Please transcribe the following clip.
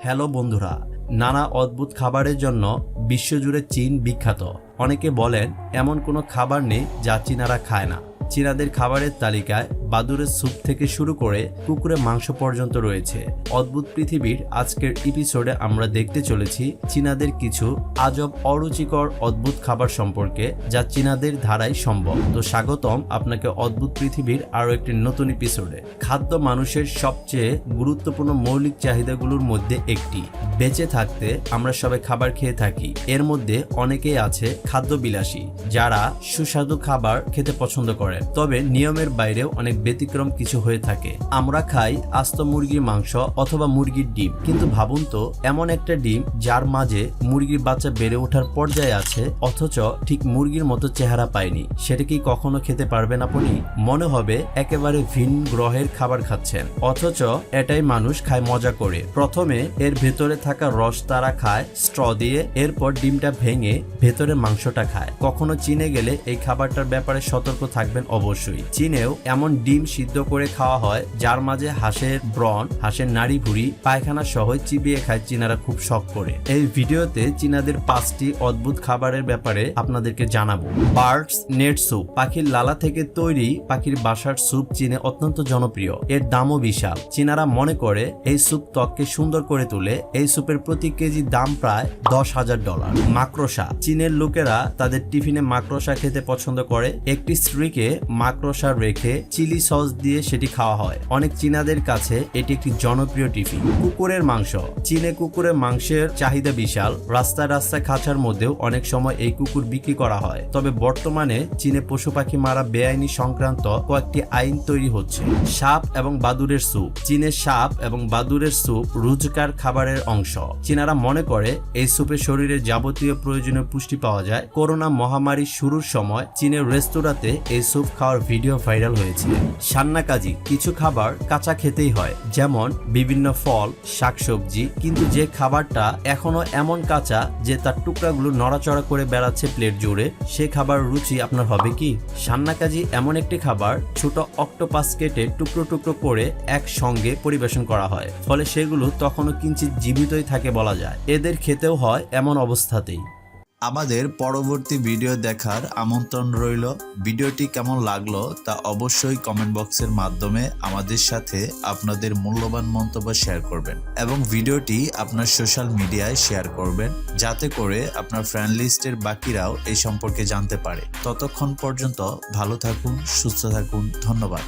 Hello বন্ধুরা, নানা অদ্ভুত খাবারের জন্য বিশ্বজুড়ে চীন বিখ্যাত। অনেকে বলেন এমন কোনো খাবার নেই যা চীনারা খায় না। চীনাদের খাবারের তালিকায় বাদুড়ের স্যুপ থেকে শুরু করে কুকুরের মাংস পর্যন্ত রয়েছে। অদ্ভুত পৃথিবীর আজকের এপিসোডে আমরা দেখতে চলেছি চীনাদের কিছু আজব অরুচিকর অদ্ভুত খাবার সম্পর্কে, যা চীনাদের ধারায় সম্ভব। তো স্বাগতম আপনাকে অদ্ভুত পৃথিবীর আরো একটি নতুন এপিসোডে। খাদ্য মানুষের সবচেয়ে গুরুত্বপূর্ণ মৌলিক চাহিদাগুলোর মধ্যে একটি। বেঁচে থাকতে আমরা সবাই খাবার খেয়ে থাকি। এর মধ্যে অনেকেই আছে খাদ্যবিলাসী, যারা সুস্বাদু খাবার খেতে পছন্দ করে। তবে নিয়মের বাইরেও অনেক ব্যতিক্রম কিছু হয়ে থাকে। আমরা খাই আস্ত মুরগির মাংস অথবা মুরগির ডিম, কিন্তু ভাবুন তো, এমন একটা ডিম যার মাঝে মুরগির বাচ্চা বেড়ে ওঠার পর্যায়ে আছে, অথচ ঠিক মুরগির মতো চেহারা পায়নি, সেটা কি কখনো খেতে পারবেন আপনি? মনে হবে একেবারে ভিন্ন গ্রহের খাবার খাচ্ছেন, অথচ এটাই মানুষ খায় মজা করে। প্রথমে এর ভেতরে থাকা রস তারা খায় স্ট্র দিয়ে, এরপর ডিমটা ভেঙে ভেতরে মাংসটা খায়। কখনো চীনে গেলে এই খাবারটার ব্যাপারে সতর্ক থাকবেন অবশ্যই। চীনেও এমন ডিম সিদ্ধ করে খাওয়া হয় যার মাঝে হাঁসের ব্রণ, হাঁসের নাড়ি ভুড়ি, পায়খানা সহ চিবিয়ে খায় চীনারা খুব শখ করে। এই ভিডিওতে চীনাদের 5টি অদ্ভুত খাবারের ব্যাপারে আপনাদেরকে জানাবো। বার্ডস নেট স্যুপ, পাখির লালা থেকে তৈরি পাখির বাসার স্যুপ চীনে অত্যন্ত জনপ্রিয়। এর দামও বিশাল। চীনারা মনে করে এই স্যুপ ত্বককে সুন্দর করে তোলে। এই স্যুপের প্রতি কেজি দাম প্রায় $10,000। মাকড়সা, চীনের লোকেরা তাদের টিফিনে মাকড়সা খেতে পছন্দ করে। একটি স্ত্রীকে মাকড়সা রেখে চিলি সস দিয়ে সেটি খাওয়া হয়। অনেক চীনাদের কাছে এটি একটি জনপ্রিয় টিফিন। কুকুরের মাংস, চীনে কুকুরের মাংসের চাহিদা বিশাল। রাস্তায় রাস্তায় খাঁচার মধ্যেও অনেক সময় এই কুকুর বিক্রি করা হয়। তবে বর্তমানে চীনে পশু পাখি মারা বেআইনি সংক্রান্ত কয়েকটি আইন তৈরি হচ্ছে। সাপ এবং বাদুড়ের স্যুপ, চীনের সাপ এবং বাদুড়ের স্যুপ রোজকার খাবারের অংশ। চীনারা মনে করে এই স্যুপে শরীরের যাবতীয় প্রয়োজনীয় পুষ্টি পাওয়া যায়। করোনা মহামারী শুরুর সময় চীনের রেস্তোরাঁতে এই স্যুপ খাওয়ার ভিডিও ভাইরাল হয়েছে। সান্নাকাজি, কিছু খাবার কাঁচা খেতেই হয়, যেমন বিভিন্ন ফল, শাকসবজি, কিন্তু যে খাবারটা এখনো এমন কাঁচা যে তার টুকরাগুলো নড়াচড়া করে বেড়াচ্ছে প্লেট জুড়ে, সে খাবার রুচি আপনার হবে কি? সান্নাকাজি এমন একটি খাবার, ছোট অক্টোপাস কেটে টুকরো টুকরো করে একসঙ্গে পরিবেশন করা হয়, ফলে সেগুলো তখনও কিঞ্চিত জীবিতই থাকে বলা যায়। এদের খেতেও হয় এমন অবস্থাতেই। আমাদের পরবর্তী ভিডিও দেখার আমন্ত্রণ রইল। ভিডিওটি কেমন লাগলো তা অবশ্যই কমেন্ট বক্সের মাধ্যমে আমাদের সাথে আপনাদের মূল্যবান মন্তব্য শেয়ার করবেন, এবং ভিডিওটি আপনার সোশ্যাল মিডিয়ায় শেয়ার করবেন, যাতে করে আপনার ফ্রেন্ড লিস্টের বাকিরাও এই সম্পর্কে জানতে পারে। ততক্ষণ পর্যন্ত ভালো থাকুন, সুস্থ থাকুন। ধন্যবাদ।